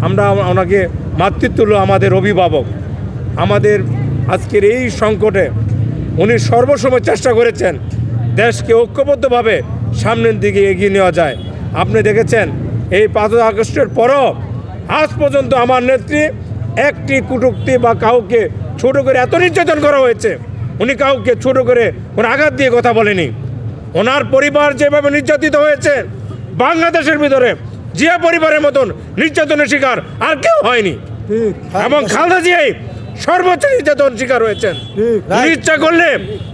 আমরা ওনাকে মাতৃতুল্য আমাদের অভিভাবক। আমাদের আজকের এই সংকটে উনি সর্বসময় চেষ্টা করেছেন দেশকে ঐক্যবদ্ধভাবে সামনের দিকে এগিয়ে নেওয়া যায়। আপনি দেখেছেন এই 5 আগস্টের পরও আজ পর্যন্ত আমার নেত্রী একটি কটূক্তি বা কাউকে ছোট করে এত নির্যাতন করা হয়েছে, উনি কাউকে ছোট করে কোনো আঘাত দিয়ে কথা বলেনি। ওনার পরিবার যেভাবে নির্যাতিত হয়েছে বাংলাদেশের ভিতরে জিয়া পরিবারের মতন নির্যাতনের শিকার আর কেউ হয়নি। এবং খালেদা জিয়াই সর্বোচ্চ নির্যাতন শিকার হয়েছেন। উনি ইচ্ছা করলে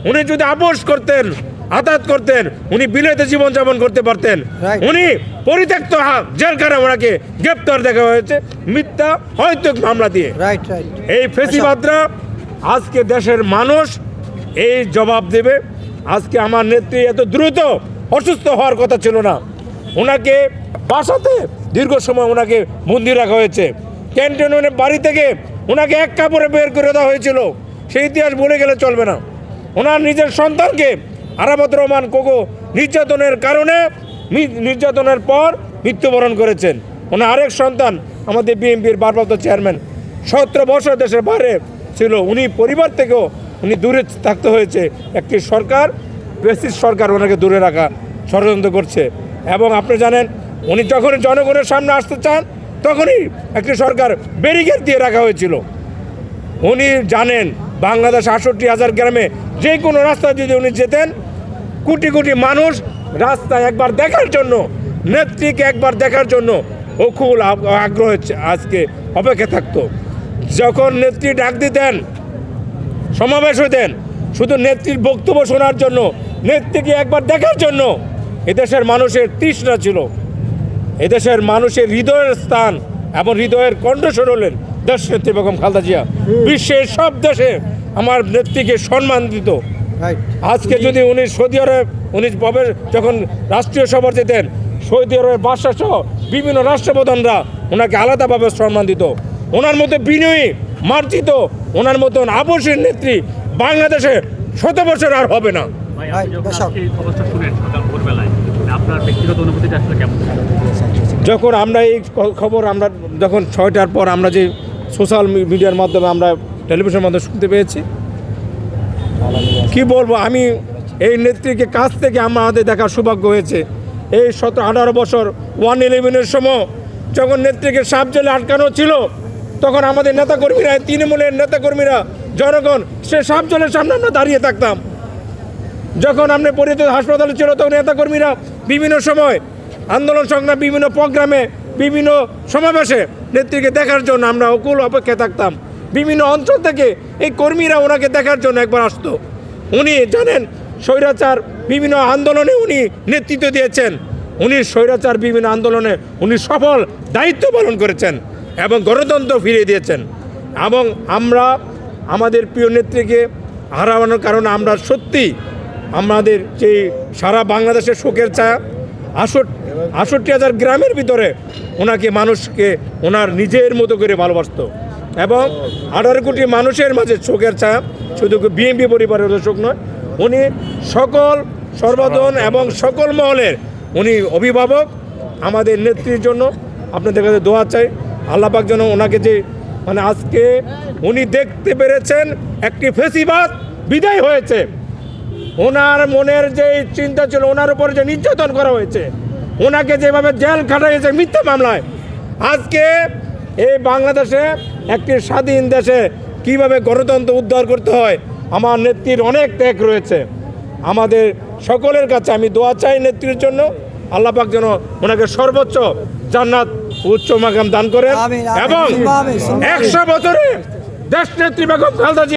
উনি যদি আপোষ করতেন, আঘাত করতেন, উনি বিলেতে জীবনযাপন করতে পারতেন। উনি পরিত্যক্ত জেলখানায় ওনাকে গ্রেপ্তার দেখা হয়েছে মিথ্যা হয়তো মামলা দিয়ে। এই ফেসিবাদরা আজকে দেশের মানুষ এই জবাব দেবে। আজকে আমার নেত্রী এত দ্রুত অসুস্থ হওয়ার কথা ছিল না। ওনাকে বাসাতে দীর্ঘ সময় ওনাকে বন্দি রাখা হয়েছে। ক্যান্টনমেন্টের বাড়ি থেকে ওনাকে এক কাপড়ে বের করে দেওয়া হয়েছিল। সেই ইতিহাস ভুলে গেলে চলবে না। ওনার নিজের সন্তানকে আরাফাত রহমান কোকো নির্যাতনের কারণে নির্যাতনের পর মৃত্যুবরণ করেছেন। ওনার আরেক সন্তান আমাদের বিএনপির ভারপ্রাপ্ত চেয়ারম্যান 17 বছর দেশের বাইরে ছিল। উনি পরিবার থেকেও উনি দূরে থাকতে হয়েছে। একটি সরকার ফ্যাসিস্ট সরকার ওনাকে দূরে রাখা ষড়যন্ত্র করছে। এবং আপনি জানেন উনি যখন জনগণের সামনে আসতে চান তখনই একটি সরকার ব্যারিকেড দিয়ে রাখা হয়েছিল। উনি জানেন বাংলাদেশ 68,000 গ্রামে যে কোনো রাস্তায় যদি উনি যেতেন কোটি কোটি মানুষ রাস্তায় একবার দেখার জন্য, নেত্রীকে একবার দেখার জন্য অকুল আগ্রহ আজকে অপেক্ষা থাকতো। যখন নেত্রী ডাক দিতেন, সমাবেশ হতেন শুধু নেত্রীর বক্তব্য শোনার জন্য, নেত্রীকে একবার দেখার জন্য এদেশের মানুষের তৃষ্ণা ছিল। এদেশের মানুষের হৃদয়ের স্থান এবং হৃদয়ের কণ্ঠস্বর হলেন দেশনেত্রী বেগম খালেদা জিয়া। বিশ্বের সব দেশে আমার নেত্রীকে সম্মান দিত। আজকে যদি উনি সৌদি আরব উনি যখন রাষ্ট্রীয় সভা যেতেন, সৌদি আরবের বাদশা সহ বিভিন্ন রাষ্ট্রপ্রধানরা ওনাকে আলাদাভাবে সম্মান দিত। ওনার মতো বিনয়ী, মার্জিত, ওনার মতন আবশ্যিক নেত্রী বাংলাদেশে 100 বছর আর হবে না। যখন আমরা এই খবর আমরা যখন 6টার পর আমরা যে সোশ্যাল মিডিয়ার মাধ্যমে আমরা টেলিভিশনের মাধ্যমে শুনতে পেয়েছি, কি বলবো, আমি এই নেত্রীকে কাছ থেকে আমাদের দেখার সৌভাগ্য হয়েছে। এই 17-18 বছর 111-এর সময় যখন নেত্রীকে সাপ জেলে আটকানো ছিল, তখন আমাদের নেতাকর্মীরা, তৃণমূলের নেতাকর্মীরা, জনগণ সে সাপ জলের সামনে আমরা দাঁড়িয়ে থাকতাম। যখন আপনি পরিচিত হাসপাতালে ছিল তখন নেতাকর্মীরা বিভিন্ন সময় আন্দোলন সংগ্রাম, বিভিন্ন প্রোগ্রামে, বিভিন্ন সমাবেশে নেত্রীকে দেখার জন্য আমরা অকুল অপেক্ষায় থাকতাম। বিভিন্ন অঞ্চল থেকে এই কর্মীরা ওনাকে দেখার জন্য একবার আসতো। উনি জানেন স্বৈরাচার বিভিন্ন আন্দোলনে উনি নেতৃত্ব দিয়েছেন। উনি স্বৈরাচার বিভিন্ন আন্দোলনে উনি সফল দায়িত্ব পালন করেছেন এবং গণতন্ত্র ফিরিয়ে দিয়েছেন। এবং আমরা আমাদের প্রিয় নেত্রীকে হারানোর কারণে আমরা সত্যি আমাদের যে সারা বাংলাদেশের শোকের ছায়া, 68,000 গ্রামের ভিতরে ওনাকে মানুষকে ওনার নিজের মতো করে ভালোবাসত। এবং 18 কোটি মানুষের মাঝে শোকের ছায়া, শুধু বিএনপি পরিবারের শোক নয়, উনি সকল সর্বজন এবং সকল মহলের উনি অভিভাবক। আমাদের নেত্রীর জন্য আপনাদের কাছে দোয়া চাই, আল্লাহ পাক যেন ওনাকে যে আজকে উনি দেখতে পেরেছেন একটি ফেসিবাদ বিদায় হয়েছে। ওনার মনের যে চিন্তা ছিল, ওনার উপর যে নির্যাতন করা হয়েছে, ওনাকে যেভাবে জেল খাটাইছে মিথ্যা মামলায়, আজকে এই বাংলাদেশে একটি স্বাধীন দেশে কিভাবে গণতন্ত্র উদ্ধার করতে হয়, আমার নেত্রীর অনেক ত্যাগ রয়েছে। আমাদের সকলের কাছে আমি দোয়া চাই নেত্রীর জন্য, আল্লাহ পাক যেন ওনাকে সর্বোচ্চ জান্নাত উচ্চ মাকাম দান করেন এবং 100 বছরে দেশ নেত্রী বেগম খালেদা জিয়া